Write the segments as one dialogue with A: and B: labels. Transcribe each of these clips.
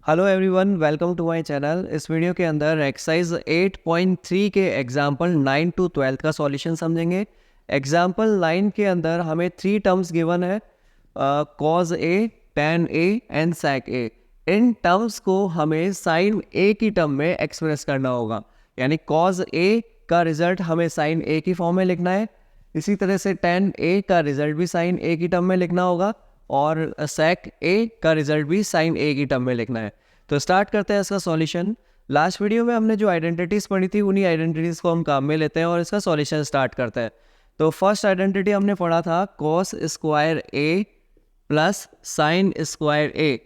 A: Hello everyone, welcome to my channel. इस video के अंदर एक्सरसाइज 8.3 के एग्जाम्पल 9 to 12 का सॉल्यूशन समझेंगे। एग्जाम्पल 9 के अंदर हमें 3 टर्म्स गिवन है, cause A, tan A and sec A. In terms को हमें साइन ए की टर्म में एक्सप्रेस करना होगा, यानी कॉज ए का रिजल्ट हमें साइन ए की फॉर्म में लिखना है। इसी तरह से tan ए का रिजल्ट भी साइन ए की टर्म में लिखना होगा और sec ए का रिजल्ट भी साइन ए की टर्म में लिखना है। तो स्टार्ट करते हैं इसका सॉल्यूशन। लास्ट वीडियो में हमने जो आइडेंटिटीज़ पढ़ी थी उन्हीं आइडेंटिटीज़ को हम काम में लेते हैं और इसका सॉल्यूशन स्टार्ट करते हैं। तो फर्स्ट आइडेंटिटी हमने पढ़ा था cos स्क्वायर ए प्लस साइन स्क्वायर ए।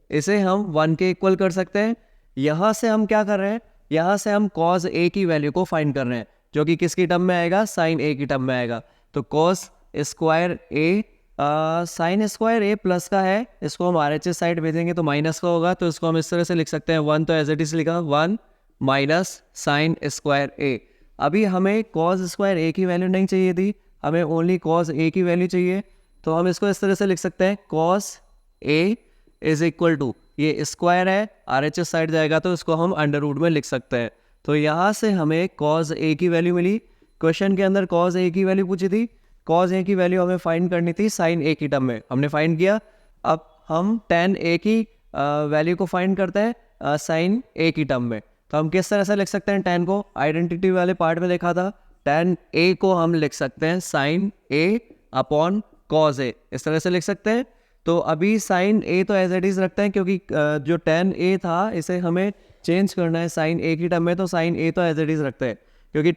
A: इसे हम 1 के इक्वल कर सकते हैं। यहाँ से हम क्या कर रहे हैं, यहाँ से हम cos ए की वैल्यू को फाइंड कर रहे हैं, जो कि किसकी टर्म में आएगा, साइन ए की टर्म में आएगा। तो cos स्क्वायर ए साइन स्क्वायर ए प्लस का है, इसको हम RHS साइड भेजेंगे तो माइनस का होगा, तो इसको हम इस तरह से लिख सकते हैं 1, तो एज इट इज लिखा 1 माइनस साइन स्क्वायर ए। अभी हमें कॉस स्क्वायर ए की वैल्यू नहीं चाहिए थी, हमें ओनली कॉस ए की वैल्यू चाहिए। तो हम इसको इस तरह से लिख सकते हैं cos A is equal to, ये स्क्वायर है, RHS साइड जाएगा तो इसको हम अंडर रूट में लिख सकते हैं। तो यहाँ से हमें कॉस ए की वैल्यू मिली। क्वेश्चन के अंदर कॉस ए की वैल्यू पूछी थी, कॉज ए की वैल्यू हमें फाइंड करनी थी साइन ए की टर्म में, हमने फाइंड किया। अब हम tan ए की वैल्यू को फाइंड करते हैं साइन ए की टर्म में। तो हम किस तरह से लिख सकते हैं tan को, आइडेंटिटी वाले पार्ट में देखा था, tan ए को हम लिख सकते हैं साइन ए अपॉन कॉज ए, इस तरह से लिख सकते हैं। तो अभी साइन ए तो एज इट इज रखते हैं, क्योंकि जो tan ए था इसे हमें चेंज करना है साइन ए की टर्म में, तो साइन ए तो एज इट इज रखते हैं, क्योंकि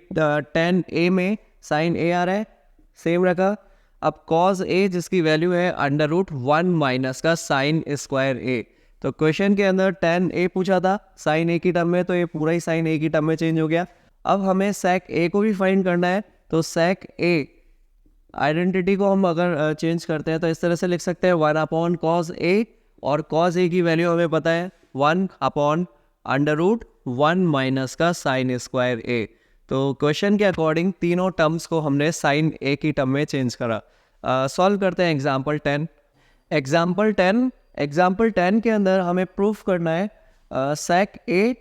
A: tan ए में साइन ए आ रहा है, सेम रखा। अब cos ए जिसकी वैल्यू है अंडर रूट 1 माइनस का साइन स्क्वायर ए। तो क्वेश्चन के अंदर tan ए पूछा था साइन ए की टर्म में, तो ये पूरा ही साइन ए की टर्म में चेंज हो गया। अब हमें sec ए को भी फाइंड करना है, तो sec ए आइडेंटिटी को हम अगर चेंज करते हैं तो इस तरह से लिख सकते हैं 1 अपॉन कॉस ए, और cos ए की वैल्यू हमें पता है 1 अपॉन अंडर रूट 1 माइनस का साइन स्क्वायर ए। तो क्वेश्चन के अकॉर्डिंग तीनों टर्म्स को हमने साइन ए की टर्म में चेंज करा। सॉल्व करते हैं एग्जाम्पल 10। एग्जाम्पल 10 के अंदर हमें प्रूफ करना है sec A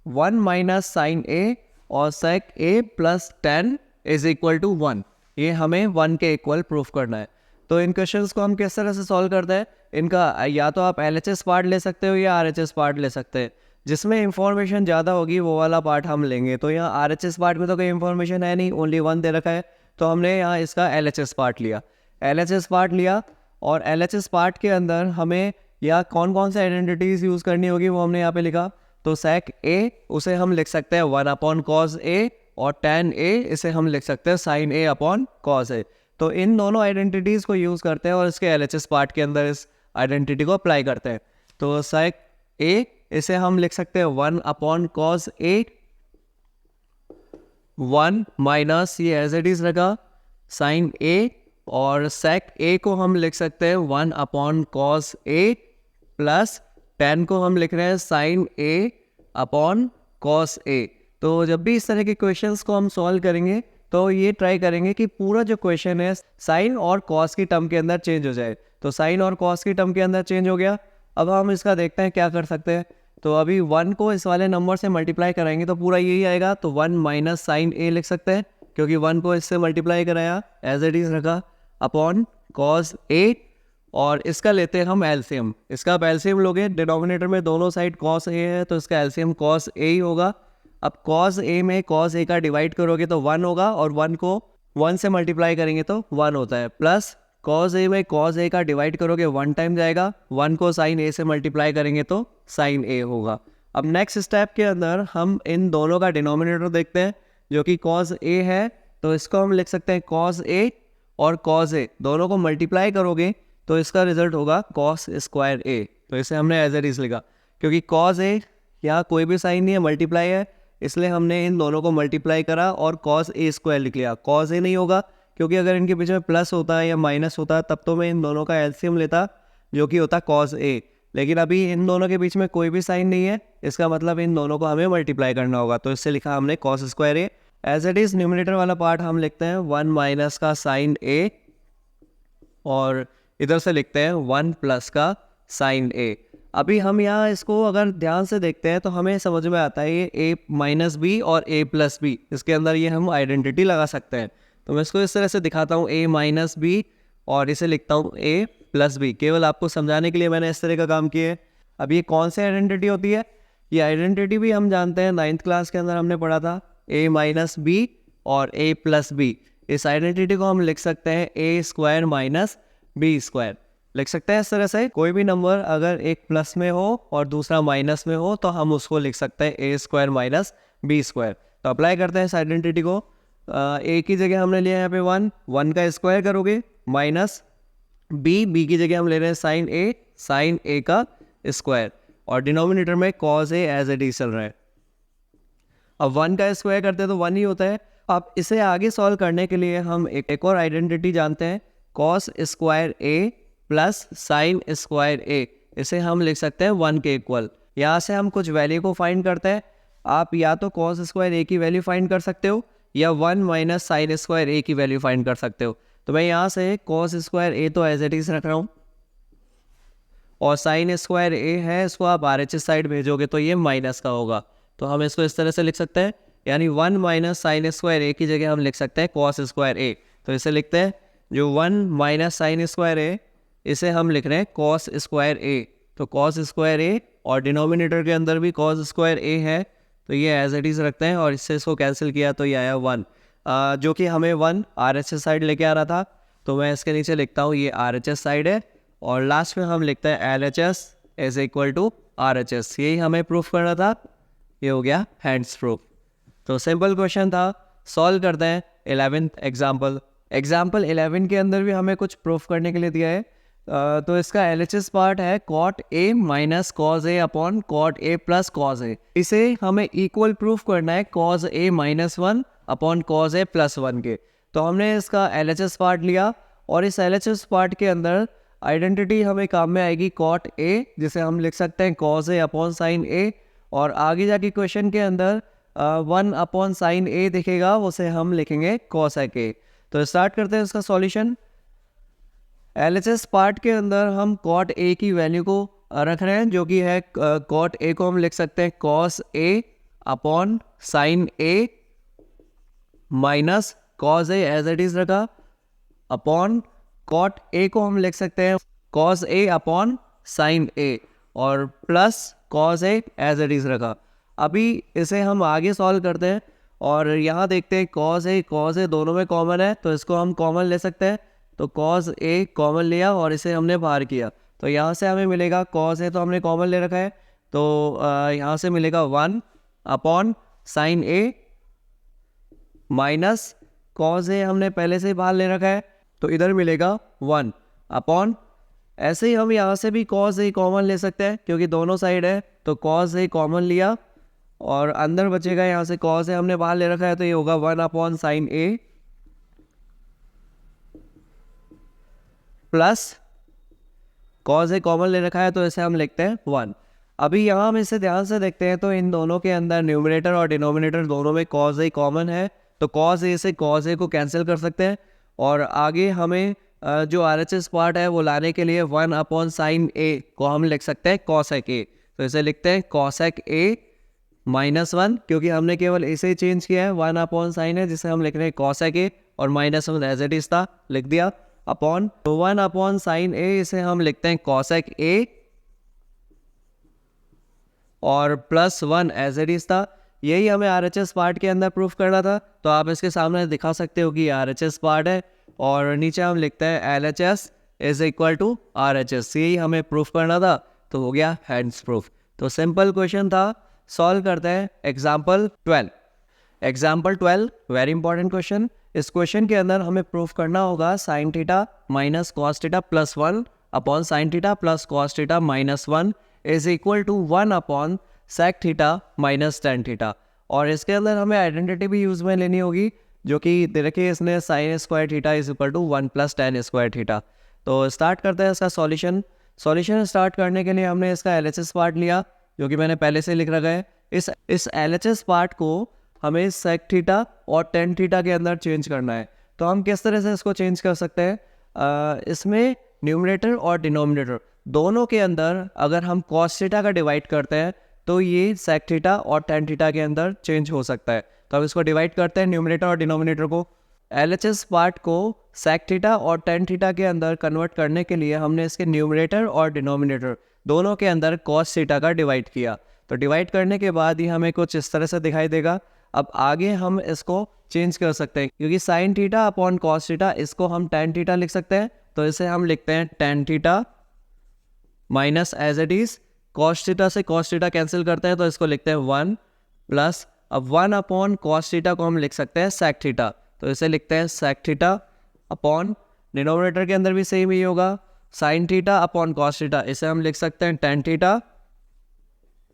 A: 1 minus sine A और sec A plus tan is equal to 1, ये हमें 1 के इक्वल प्रूफ करना है। तो इन क्वेश्चंस को हम किस तरह से सॉल्व करते हैं, इनका या तो आप LHS पार्ट ले सकते हो या RHS पार्ट ले सकते हैं। जिसमें इंफॉर्मेशन ज़्यादा होगी वो वाला पार्ट हम लेंगे। तो यहाँ RHS पार्ट में तो कोई इंफॉर्मेशन है नहीं, ओनली 1 दे रखा है, तो हमने यहाँ इसका LHS पार्ट लिया। LHS पार्ट लिया और LHS पार्ट के अंदर हमें यहाँ कौन कौन से आइडेंटिटीज़ यूज़ करनी होगी वो हमने यहाँ पे लिखा। तो sec ए उसे हम लिख सकते हैं 1 अपॉन कॉज ए, और tan ए इसे हम लिख सकते हैं साइन ए अपॉन कॉज ए। तो इन दोनों आइडेंटिटीज़ को यूज़ करते हैं और इसके LHS पार्ट के अंदर इस आइडेंटिटी को अप्लाई करते हैं। तो sec ए इसे हम लिख सकते हैं 1 अपॉन कॉस ए, 1 माइनस ये एज इट इज रखा साइन ए, और sec ए को हम लिख सकते हैं 1 upon cos A plus tan को हम लिख रहे हैं sign A upon cos A. तो जब भी इस तरह के क्वेश्चंस को हम सॉल्व करेंगे तो ये ट्राई करेंगे कि पूरा जो क्वेश्चन है साइन और कॉस की टर्म के अंदर चेंज हो जाए। तो साइन और कॉस की टर्म के अंदर चेंज हो गया। अब हम इसका देखते हैं क्या कर सकते हैं। तो अभी 1 को इस वाले नंबर से मल्टीप्लाई कराएंगे तो पूरा यही आएगा, तो 1 माइनस साइन ए लिख सकते हैं, क्योंकि 1 को इससे मल्टीप्लाई कराया एज इट इज रखा अपॉन कॉस ए, और इसका लेते हैं हम एलसीएम। इसका आप एलसीएम लोगे, डिनोमिनेटर में दोनों साइड कॉस ए है तो इसका एलसीएम कॉस ए ही होगा। अब कॉस ए में कॉस ए का डिवाइड करोगे तो 1 होगा, और 1 को 1 से मल्टीप्लाई करेंगे तो 1 होता है, प्लस कॉस ए में कॉस ए का डिवाइड करोगे 1 टाइम जाएगा, 1 को साइन ए से मल्टीप्लाई करेंगे तो साइन ए होगा। अब नेक्स्ट स्टेप के अंदर हम इन दोनों का डिनोमिनेटर देखते हैं, जो कि कॉस ए है, तो इसको हम लिख सकते हैं कॉस ए, और कॉस ए दोनों को मल्टीप्लाई करोगे तो इसका रिजल्ट होगा कॉस स्क्वायर ए। तो इसे हमने एज इट इज लिखा, क्योंकि कॉस ए यहाँ कोई भी साइन नहीं है, मल्टीप्लाई है, इसलिए हमने इन दोनों को मल्टीप्लाई करा और कॉस ए स्क्वायर लिख लिया। कॉस ए नहीं होगा, क्योंकि अगर इनके बीच में प्लस होता है या माइनस होता है तब तो मैं इन दोनों का एलसीएम लेता, जो कि होता कॉस ए। लेकिन अभी इन दोनों के बीच में कोई भी साइन नहीं है, इसका मतलब इन दोनों को हमें मल्टीप्लाई करना होगा, तो इससे लिखा हमने cos square A. As it is numerator वाला पार्ट हम लिखते हैं 1 माइनस का साइन ए, और इधर से लिखते हैं 1 प्लस का साइन ए। अभी हम यहाँ इसको अगर ध्यान से देखते हैं तो हमें समझ में आता है ये a माइनस बी और a प्लस बी, इसके अंदर ये हम आइडेंटिटी लगा सकते हैं। तो मैं इसको इस तरह से दिखाता हूँ, a माइनस बी और इसे लिखता हूँ a प्लस बी। केवल आपको समझाने के लिए मैंने इस तरह का काम किया है। अब ये कौन सी आइडेंटिटी होती है? ये आइडेंटिटी भी हम जानते हैं, 9th क्लास के अंदर हमने पढ़ा था, a माइनस बी और a प्लस बी। इस आइडेंटिटी को हम लिख सकते हैं a square minus B square, लिख सकते हैं इस तरह से। कोई भी नंबर अगर एक प्लस में हो और दूसरा माइनस में हो तो हम उसको लिख सकते हैं a square minus B square. तो अप्लाई करते हैं इस आइडेंटिटी को। a की जगह हमने लिया यहाँ पे 1 का स्क्वायर करोगे, माइनस b की जगह हम ले रहे हैं साइन a का स्क्वायर, और डिनोमिनेटर में cos a as it is चल रहा है। अब 1 का स्क्वायर करते हैं तो 1 ही होता है। अब इसे आगे सॉल्व करने के लिए हम एक और आइडेंटिटी जानते हैं, cos square a plus sine square a। इसे हम लिख सकते हैं 1 के इक्वल। यहाँ से हम कुछ वैल्यू को फाइंड करते हैं। आप या तो कॉस स्क्वायर a की वैल्यू फाइंड कर सकते हो या 1 माइनस साइन स्क्वायर a की वैल्यू फाइंड कर सकते हो। तो मैं यहाँ से कॉस स्क्वायर a तो एज इट इज रख रहा हूँ, और साइन स्क्वायर a है, इसको आप RHS साइड भेजोगे तो ये माइनस का होगा। तो हम इसको इस तरह से लिख सकते हैं, यानी 1 माइनस साइन स्क्वायर a की जगह हम लिख सकते हैं कॉस स्क्वायर a। तो इसे लिखते हैं, जो 1 माइनस साइन स्क्वायर a, इसे हम लिख रहे हैं कॉस स्क्वायर a। तो कॉस स्क्वायर a और डिनोमिनेटर के अंदर भी कॉस स्क्वायर a है, तो ये एज इट इज रखते हैं, और इससे इसको कैंसिल किया तो ये आया 1, जो कि हमें 1 RHS साइड लेके आ रहा था। तो मैं इसके नीचे लिखता हूँ ये RHS साइड है, और लास्ट में हम लिखते हैं LHS is equal to RHS। यही हमें प्रूफ करना था, ये हो गया हैंड्स प्रूफ। तो सिंपल क्वेश्चन था, सॉल्व करते हैं 11th एग्जाम्पल। एग्जाम्पल 11 के अंदर भी हमें कुछ प्रूफ करने के लिए दिया है। तो इसका LHS पार्ट है cot a minus cos a upon cot a plus cos a। इसे हमें इक्वल प्रूफ करना है cos a minus 1 upon cos a plus 1 के। तो हमने इसका LHS पार्ट लिया, और इस LHS पार्ट के अंदर आइडेंटिटी हमें काम में आएगी कॉट a, जिसे हम लिख सकते हैं cause a upon sine a, और आगे जाके क्वेश्चन के अंदर 1 अपॉन साइन a दिखेगा, उसे हम लिखेंगे कॉसेक a। तो स्टार्ट करते हैं इसका सॉल्यूशन। LHS पार्ट के अंदर हम कॉट a की वैल्यू को रख रहे हैं, जो कि है कॉट a को हम लिख सकते हैं cos a upon sine a minus cos a as it is रखा, अपॉन कॉट a को हम लिख सकते हैं cos a upon sine a, और plus cos a as it is रखा। अभी इसे हम आगे सॉल्व करते हैं, और यहाँ देखते हैं कॉस a दोनों में कॉमन है, तो इसको हम कॉमन ले सकते हैं। तो कॉस a कॉमन लिया और इसे हमने बाहर किया, तो यहाँ से हमें मिलेगा कॉस a तो हमने कॉमन ले रखा है, तो यहाँ से मिलेगा 1 upon sine a minus cos a हमने पहले से ही बाहर ले रखा है, तो इधर मिलेगा 1 अपॉन, ऐसे ही हम यहाँ से भी कॉस a कॉमन ले सकते हैं क्योंकि दोनों साइड है, तो कॉस a कॉमन लिया और अंदर बचेगा, यहाँ से कॉस a हमने बाहर ले रखा है, तो ये होगा 1 upon sine a plus cos a common ले रखा है, तो इसे हम लिखते हैं 1। अभी यहाँ हम इसे ध्यान से देखते हैं तो इन दोनों के अंदर न्यूमरेटर और डिनोमिनेटर दोनों में कॉस a कॉमन है, तो कॉस a से कॉस a को कैंसिल कर सकते हैं, और आगे हमें जो RHS पार्ट है वो लाने के लिए 1 अपॉन साइन a को हम लिख सकते हैं कॉसेक a। तो इसे लिखते हैं कॉसेक a माइनस 1, क्योंकि हमने केवल इसे ही चेंज किया है, 1 अपॉन साइन है जिसे हम लिख रहे हैं कॉसेक a, और माइनस 1 एज इट इज था, लिख दिया, अपॉन 1 अपॉन साइन a, इसे हम लिखते हैं कॉसेक a, और प्लस 1 एज इट इज था। यही हमें RHS पार्ट के अंदर प्रूफ करना था, तो आप इसके सामने दिखा सकते हो कि RHS पार्ट है, और नीचे हम लिखते हैं LHS is equal to RHS। यही हमें प्रूफ करना था, तो हो गया हैंड्स प्रूफ। तो सिंपल क्वेश्चन था, सॉल्व करते हैं example 12। Example 12 very important question. इस क्वेश्चन के अंदर हमें प्रूफ करना होगा sine theta minus cos theta plus 1 upon sine theta plus cos theta minus 1 is equal to 1 upon sec theta minus tan theta. और इसके अंदर हमें आइडेंटिटी भी यूज में लेनी होगी, जो कि दे रखी है इसने sine square theta is equal to 1 plus tan square theta. तो स्टार्ट करते हैं इसका सॉल्यूशन स्टार्ट करने के लिए हमने इसका LHS पार्ट लिया, जो कि मैंने पहले से लिख रखा है। इस LHS पार्ट को हमें सेक थीटा और टेन थीटा के अंदर चेंज करना है। तो हम किस तरह से इसको चेंज कर सकते हैं? इसमें न्यूमरेटर और डिनोमिनेटर दोनों के अंदर अगर हम cos थीटा का डिवाइड करते हैं तो ये sec थीटा और tan थीटा के अंदर चेंज हो सकता है। तो अब इसको डिवाइड करते हैं न्यूमरेटर और डिनोमिनेटर को। LHS पार्ट को sec थीटा और tan थीटा के अंदर कन्वर्ट करने के लिए हमने इसके न्यूमरेटर और डिनोमिनेटर दोनों के अंदर cos थीटा का डिवाइड किया। तो डिवाइड करने के बाद ही हमें कुछ इस तरह से दिखाई देगा। अब आगे हम इसको चेंज कर सकते हैं क्योंकि sin theta upon cos theta, इसको हम tan थीटा लिख सकते हैं। तो इसे हम लिखते हैं tan theta minus as it is cos theta से cos थीटा कैंसिल करते हैं तो इसको लिखते हैं 1 प्लस, अब 1 अपॉन cos थीटा को हम लिख सकते हैं sec थीटा, तो इसे लिखते हैं sec थीटा अपॉन, डिनोमिनेटर के अंदर भी सेम ही होगा, sin theta upon cos theta, इसे हम लिख सकते हैं tan theta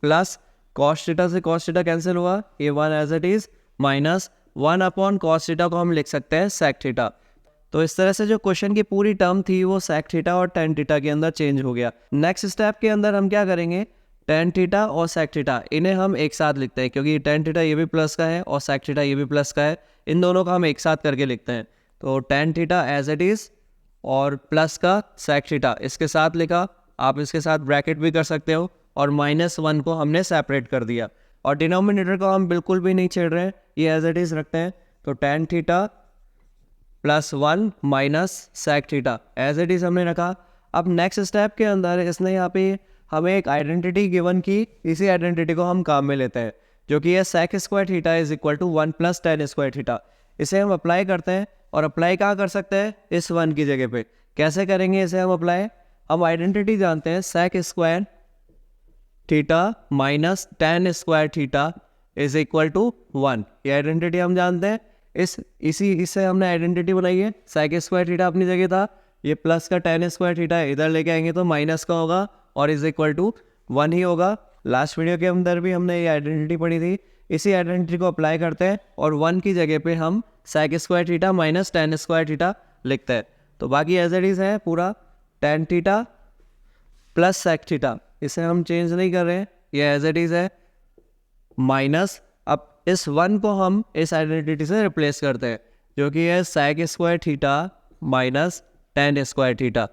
A: plus cos theta से cos थीटा कैंसिल हुआ, ये 1 as it is, minus 1 upon cos theta को हम लिख सकते हैं sec थीटा। तो इस तरह से जो क्वेश्चन की पूरी टर्म थी वो sec थीटा और tan थीटा के अंदर चेंज हो गया। नेक्स्ट स्टेप के अंदर हम क्या करेंगे, tan थीटा और sec थीटा इन्हें हम एक साथ लिखते हैं क्योंकि tan थीटा ये भी प्लस का है और sec थीटा ये भी प्लस का है, इन दोनों का हम एक साथ करके लिखते हैं। तो tan theta as it is और प्लस का sec थीटा इसके साथ लिखा, आप इसके साथ ब्रैकेट भी कर सकते हो, और -1 को हमने सेपरेट कर दिया और डिनोमिनेटर को हम बिल्कुल भी नहीं छेड़ रहे हैं, ये एज इट इज रखते हैं। तो tan theta plus 1 minus sec theta as it is हमने रखा। अब नेक्स्ट स्टेप के अंदर इसने यहाँ पे हमें एक आइडेंटिटी गिवन की, इसी आइडेंटिटी को हम काम में लेते हैं जो कि है sec square theta is equal to 1 plus tan square theta. इसे हम अप्लाई करते हैं और अप्लाई कहाँ कर सकते हैं, इस 1 की जगह पे। कैसे करेंगे इसे हम अप्लाई, हम आइडेंटिटी जानते हैं sec square theta minus tan square theta is equal to 1, ये आइडेंटिटी हम जानते हैं। इससे हमने आइडेंटिटी बनाई है, sec स्क्वायर थीटा अपनी जगह था, ये प्लस का tan स्क्वायर थीटा इधर लेके आएंगे तो माइनस का होगा और इज इक्वल टू 1 ही होगा। लास्ट वीडियो के अंदर भी हमने ये आइडेंटिटी पढ़ी थी, इसी आइडेंटिटी को अप्लाई करते हैं और 1 की जगह पे हम sec square theta minus tan square theta लिखते हैं। तो बाकी एज इट इज है पूरा tan theta plus sec theta, इसे हम चेंज नहीं कर रहे हैं, ये एज इट इज है, माइनस, अब इस 1 को हम इस आइडेंटिटी से रिप्लेस करते हैं जो कि है sec square theta minus tan square theta,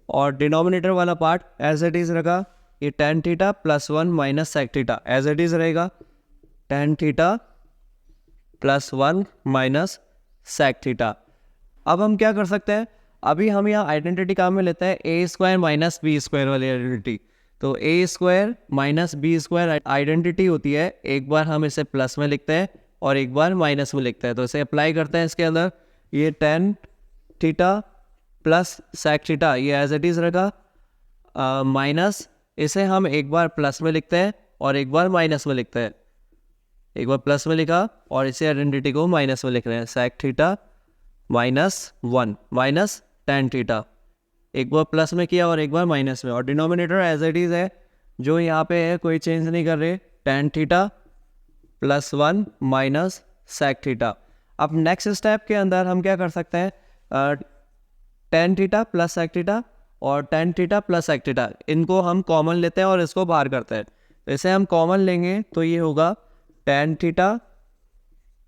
A: और डिनोमिनेटर वाला पार्ट एज इट इज रखा, ये tan theta plus 1 minus sec theta as it is रहेगा, tan theta plus 1 minus sec theta. अब हम क्या कर सकते हैं, अभी हम यहाँ आइडेंटिटी काम में लेते हैं a square minus B square वाली आइडेंटिटी। तो a square minus B square identity होती है, एक बार हम इसे प्लस में लिखते हैं और एक बार माइनस में लिखते हैं। तो इसे अप्लाई करते हैं इसके अंदर, ये tan theta plus sec theta ये एज इट इज रखा, माइनस, इसे हम एक बार प्लस में लिखते हैं और एक बार माइनस में लिखते हैं, एक बार प्लस में लिखा और इसे आइडेंटिटी को माइनस में लिख रहे हैं, sec theta minus 1 minus tan theta, एक बार प्लस में किया और एक बार माइनस में, और डिनोमिनेटर एज इट इज है जो यहाँ पे है, कोई चेंज नहीं कर रहे, tan theta plus 1 minus sec theta. अब नेक्स्ट स्टेप के अंदर हम क्या कर सकते हैं, tan theta plus sec theta और tan theta plus sec theta, इनको हम कॉमन लेते हैं और इसको बाहर करते हैं। तो इसे हम कॉमन लेंगे तो ये होगा tan theta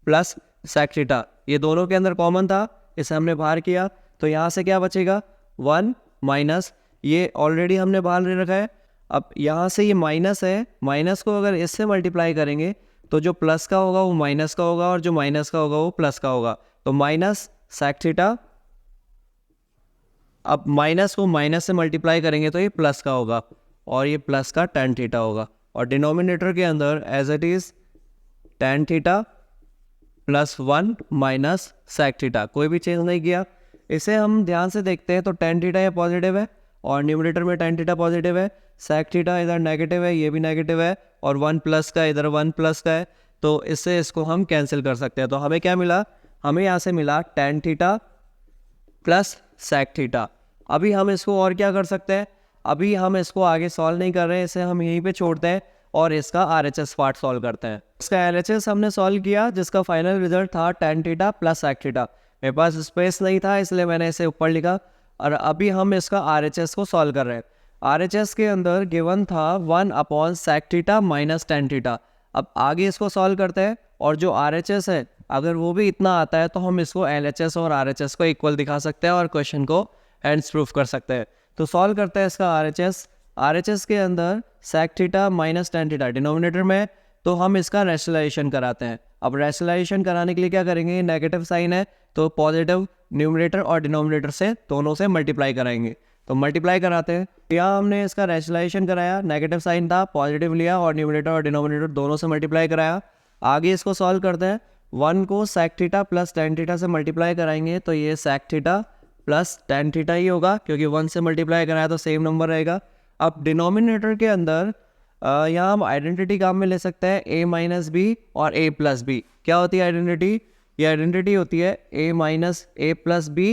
A: plus sec theta, ये दोनों के अंदर कॉमन था, इसे हमने बाहर किया तो यहाँ से क्या बचेगा, 1 माइनस, ये ऑलरेडी हमने बाहर ले रखा है, अब यहाँ से ये माइनस है, माइनस को अगर इससे मल्टीप्लाई करेंगे तो जो प्लस का होगा वो माइनस का होगा और जो माइनस का होगा वो प्लस का होगा, तो माइनस sec थीटा, अब माइनस को माइनस से मल्टीप्लाई करेंगे तो ये प्लस का होगा और ये प्लस का tan थीटा होगा, और डिनोमिनेटर के अंदर as it is tan theta plus 1 minus sec theta, कोई भी चेंज नहीं किया। इसे हम ध्यान से देखते हैं तो tan थीटा ये पॉजिटिव है और न्यूमरेटर में tan थीटा पॉजिटिव है, sec थीटा इधर नेगेटिव है, ये भी नेगेटिव है, और 1 प्लस का इधर 1 प्लस का है, तो इससे इसको हम कैंसिल कर सकते हैं। तो हमें क्या मिला, हमें यहाँ से मिला tan theta plus sec theta. अभी हम इसको और क्या कर सकते हैं, अभी हम इसको आगे सॉल्व नहीं कर रहे हैं, इसे हम यहीं पे छोड़ते हैं और इसका RHS पार्ट सॉल्व करते हैं। इसका LHS हमने सॉल्व किया जिसका फाइनल रिजल्ट था tan theta plus sec theta. मेरे पास स्पेस नहीं था इसलिए मैंने इसे ऊपर लिखा, और अभी हम इसका RHS को सॉल्व कर रहे हैं। RHS के अंदर गिवन था 1 upon sec theta minus tan theta. अब आगे इसको सॉल्व करते हैं और जो RHS है अगर वो भी इतना आता है तो हम इसको LHS और RHS को इक्वल दिखा सकते हैं और क्वेश्चन को हेंस प्रूफ कर सकते हैं। तो सॉल्व करते हैं इसका RHS के अंदर sec theta minus tan theta denominator में, तो हम इसका रैशनलाइजेशन कराते हैं। अब रैशनलाइजेशन कराने के लिए क्या करेंगे, नेगेटिव साइन है तो पॉजिटिव न्यूमरेटर और डिनोमिनेटर से दोनों से मल्टीप्लाई कराएंगे। तो मल्टीप्लाई कराते हैं, यहाँ हमने इसका रैशनलाइजेशन कराया, नेगेटिव साइन था, पॉजिटिव लिया और न्यूमरेटर और डिनोमिनेटर दोनों से मल्टीप्लाई कराया। आगे इसको सॉल्व करते हैं, 1 को sec theta plus tan theta से मल्टीप्लाई कराएंगे तो ये sec theta plus tan theta ही होगा, क्योंकि 1 से मल्टीप्लाई कराया तो सेम नंबर रहेगा। अब डिनोमिनेटर के अंदर यहाँ हम आइडेंटिटी काम में ले सकते हैं a माइनस बी और a प्लस बी। क्या होती है आइडेंटिटी, ये आइडेंटिटी होती है a minus A plus B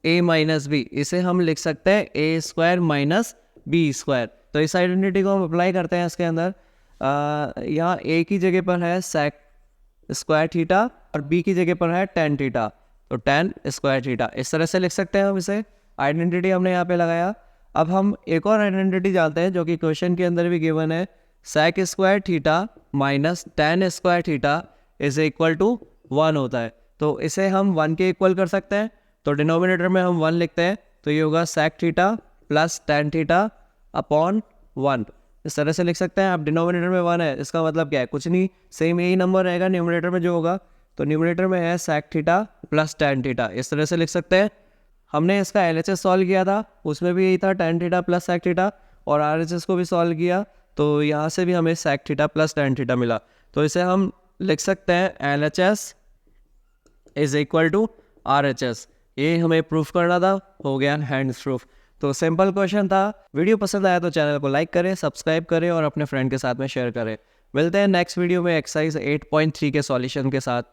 A: a minus B, इसे हम लिख सकते हैं a square minus B square. तो इस आइडेंटिटी को हम अप्लाई करते हैं इसके अंदर। यहाँ a की जगह पर है sec स्क्वायर थीटा और b की जगह पर है tan थीटा, तो tan स्क्वायर थीटा, इस तरह से लिख सकते हैं हम इसे। आइडेंटिटी हमने यहाँ पे लगाया। अब हम एक और आइडेंटिटी जानते हैं जो कि क्वेश्चन के अंदर भी गिवन है, sec square theta minus tan square theta is equal to 1 होता है। तो इसे हम 1 के इक्वल कर सकते हैं, तो डिनोमिनेटर में हम 1 लिखते हैं, तो ये होगा sec theta plus tan theta upon 1, इस तरह से लिख सकते हैं। अब डिनोमिनेटर में 1 है, इसका मतलब क्या है, कुछ नहीं, सेम यही नंबर रहेगा न्यूमरेटर में जो होगा। तो न्यूमरेटर में है sec theta plus tan theta, इस तरह से लिख सकते हैं। हमने इसका LHS सॉल्व किया था, उसमें भी यही था tan theta plus sec theta, और RHS को भी सॉल्व किया तो यहाँ से भी हमें sec theta plus tan theta मिला। तो इसे हम लिख सकते हैं LHS is equal to RHS। ये हमें प्रूफ करना था, हो गया हैंड्स प्रूफ। तो सिंपल क्वेश्चन था। वीडियो पसंद आया तो चैनल को लाइक करें, सब्सक्राइब करें और अपने फ्रेंड के साथ में शेयर करें। मिलते हैं नेक्सट वीडियो में एक्सरसाइज 8.3 के सॉल्यूशन के साथ।